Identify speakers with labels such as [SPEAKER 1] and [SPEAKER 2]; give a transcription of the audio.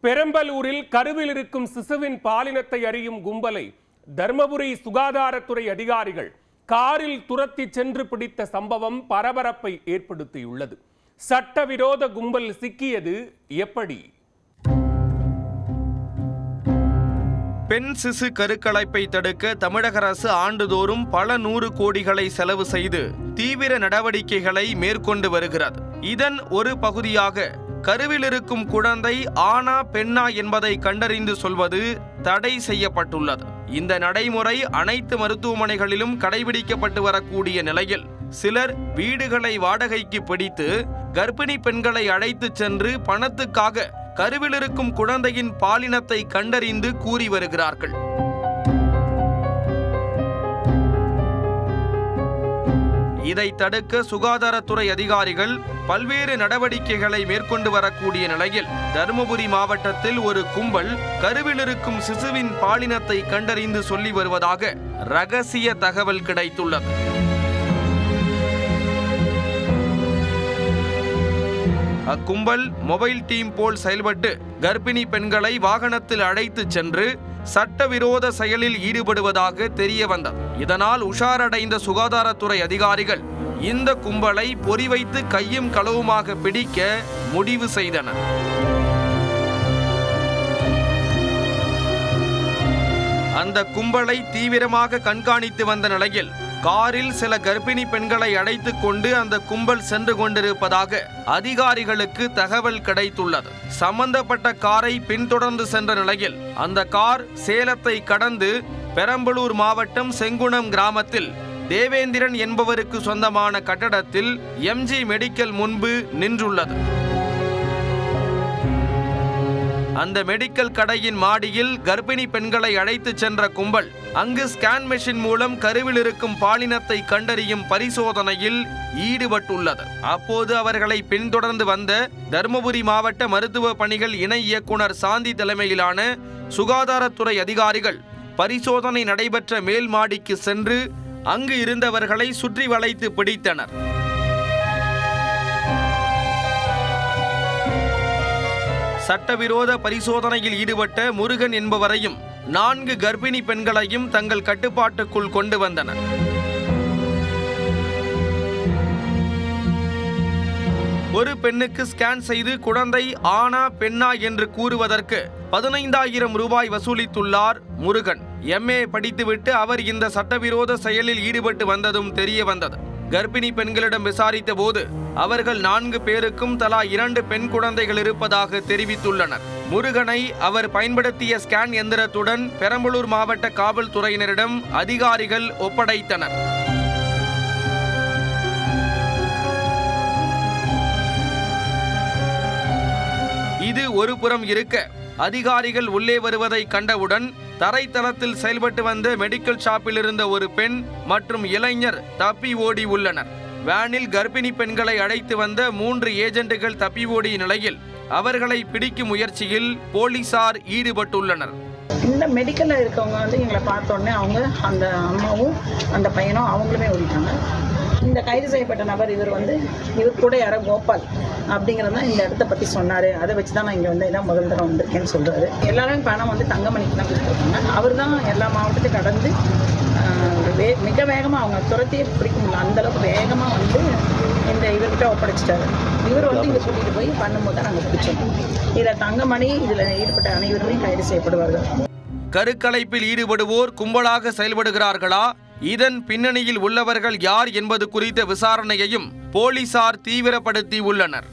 [SPEAKER 1] பெரம்பலூரில் கருவில் இருக்கும் சிசுவின் பாலினத்தை அறியும் கும்பலை தர்மபுரி சுகாதாரத்துறை அதிகாரிகள் காரில் துரத்தி சென்று பிடித்த சம்பவம் பரபரப்பை ஏற்படுத்தியுள்ளது. சட்டவிரோத கும்பல் சிக்கியது எப்படி?
[SPEAKER 2] பெண் சிசு கருக்கலைப்பை தடுக்க தமிழக அரசு ஆண்டுதோறும் பல 100 கோடிகளை செலவு செய்து தீவிர நடவடிக்கைகளை மேற்கொண்டு வருகிறது. இதன் ஒரு பகுதியாக கருவில் இருக்கும் குழந்தை ஆணா பெண்ணா என்பதை கண்டறிந்து சொல்வது தடை செய்யப்பட்டுள்ளது. இந்த நடைமுறை அனைத்து மருத்துவமனைகளிலும் கடைபிடிக்கப்பட்டு வரக்கூடிய நிலையில் சிலர் வீடுகளை வாடகைக்கு பிடித்து கர்ப்பிணி பெண்களை அழைத்து சென்று பணத்துக்காக கருவில் இருக்கும் குழந்தையின் பாலினத்தை கண்டறிந்து கூறி வருகிறார்கள். இதை தடுக்க சுகாதாரத்துறை அதிகாரிகள் பல்வேறு நடவடிக்கைகளை மேற்கொண்டு வரக்கூடிய நிலையில் தர்மபுரி மாவட்டத்தில் ஒரு கும்பல் கருவில் இருக்கும் சிசுவின் பாலினத்தை கண்டறிந்து சொல்லி வருவதாக ரகசிய தகவல் கிடைத்துள்ளது. அக்கும்பல் மொபைல் டீம் போல் செயல்பட்டு கர்ப்பிணி பெண்களை வாகனத்தில் அழைத்து சென்று சட்டவிரோத செயலில் ஈடுபடுவதாக தெரிய வந்தது. இதனால் உஷாரடைந்த சுகாதாரத்துறை அதிகாரிகள் இந்த கும்பலை பொறி வைத்து கையும் களவுமாக பிடிக்க முடிவு செய்தனர். அந்த கும்பலை தீவிரமாக கண்காணித்து வந்த நிலையில் காரில் சில கர்ப்பிணி பெண்களை அழைத்துக் கொண்டு அந்த கும்பல் சென்று கொண்டிருப்பதாக அதிகாரிகளுக்கு தகவல் கிடைத்துள்ளது. சம்பந்தப்பட்ட காரை பின்தொடர்ந்து சென்ற நிலையில் அந்த கார் சேலத்தை கடந்து பெரம்பலூர் மாவட்டம் செங்குணம் கிராமத்தில் தேவேந்திரன் என்பவருக்கு சொந்தமான கட்டடத்தில் எம்ஜி மெடிக்கல் முன்பு நின்றுள்ளது. அந்த மெடிக்கல் கடையின் மாடியில் கர்ப்பிணி பெண்களை அழைத்து சென்ற கும்பல் அங்கு ஸ்கேன் மெஷின் மூலம் கருவில் இருக்கும் பாலினத்தை கண்டறியும் பரிசோதனையில் ஈடுபட்டுள்ளது. அப்போது அவர்களை பின்தொடர்ந்து வந்த தர்மபுரி மாவட்ட மருத்துவ பணிகள் இணை இயக்குனர் சாந்தி தலைமையிலான சுகாதாரத்துறை அதிகாரிகள் பரிசோதனை நடைபெற்ற மேல் மாடிக்கு சென்று அங்கு இருந்தவர்களை சுற்றி வளைத்து பிடித்தனர். சட்டவிரோத பரிசோதனையில் ஈடுபட்ட முருகன் என்பவரையும் 4 கர்ப்பிணி பெண்களையும் தங்கள் கட்டுப்பாட்டுக்குள் கொண்டு வந்தனர். ஒரு பெண்ணுக்கு ஸ்கேன் செய்து குழந்தை ஆணா பெண்ணா என்று கூறுவதற்கு 15,000 ரூபாய் வசூலித்துள்ளார் முருகன். MA படித்துவிட்டு அவர் இந்த சட்டவிரோத செயலில் ஈடுபட்டு வந்ததும் தெரிய வந்தது. கர்ப்பிணி பெண்களிடம் விசாரித்த போது அவர்கள் 4 பேருக்கும் தலா 2 பெண் குழந்தைகள் இருப்பதாக தெரிவித்துள்ளனர். முருகனை அவர் பயன்படுத்திய ஸ்கேன் எந்திரத்துடன் பெரம்பலூர் மாவட்ட காவல்துறையினரிடம் அதிகாரிகள் ஒப்படைத்தனர். இது ஒரு புறம் இருக்க, அதிகாரிகள் உள்ளே வருவதை கண்டவுடன் தரைத்தளத்தில் செயல்பட்டு வந்த மெடிக்கல் ஷாப்பில் இருந்த ஒரு பெண் மற்றும் இளைஞர் தப்பி ஓடி உள்ளனர். வேனில் கர்ப்பிணி பெண்களை அழைத்து வந்த 3 ஏஜென்ட்டுகள் தப்பி ஓடிய நிலையில் அவர்களை பிடிக்கும் முயற்சியில் போலீசார் ஈடுபட்டுள்ளனர்.
[SPEAKER 3] இந்த மெடிக்கல்ல இருக்கவங்க எங்களை பார்த்தோன்னே அவங்க அந்த அம்மாவும் அந்த பையனும் அவங்களுமே ஓடிட்டாங்க. இந்த கைது செய்யப்பட்ட நபர் இவர் கூட யாரோ கோபால் அப்படிங்கிறது தான் இந்த இடத்த பற்றி சொன்னார். அதை வச்சு தான் நான் இங்கே இதான் முதல் தடவை வந்திருக்கேன்னு சொல்கிறாரு. எல்லாருமே பணம் தங்கமணிக்கு தான் கொடுத்துருக்காங்க. அவர் தான் எல்லா மாவட்டத்தையும் கடந்து மிக வேகமாக அவங்க துரத்தியே பிடிக்க முடியல, அந்தளவுக்கு வேகமாக இந்த இவர்கிட்ட ஒப்படைச்சிட்டாரு. இவர் இங்கே கூட்டிகிட்டு போய் பண்ணும்போது தான் நாங்கள் பிடிச்சோம். இதில் தங்கமணி இதில் ஈடுபட்ட அனைவருமே கைது செய்யப்படுவார்கள்.
[SPEAKER 2] கருக்கலைப்பில் ஈடுபடுவோர் கும்பலாக செயல்படுகிறார்களா, இதன் பின்னணியில் உள்ளவர்கள் யார் என்பது குறித்த விசாரணையையும் போலீசார் தீவிரப்படுத்தி உள்ளனர்.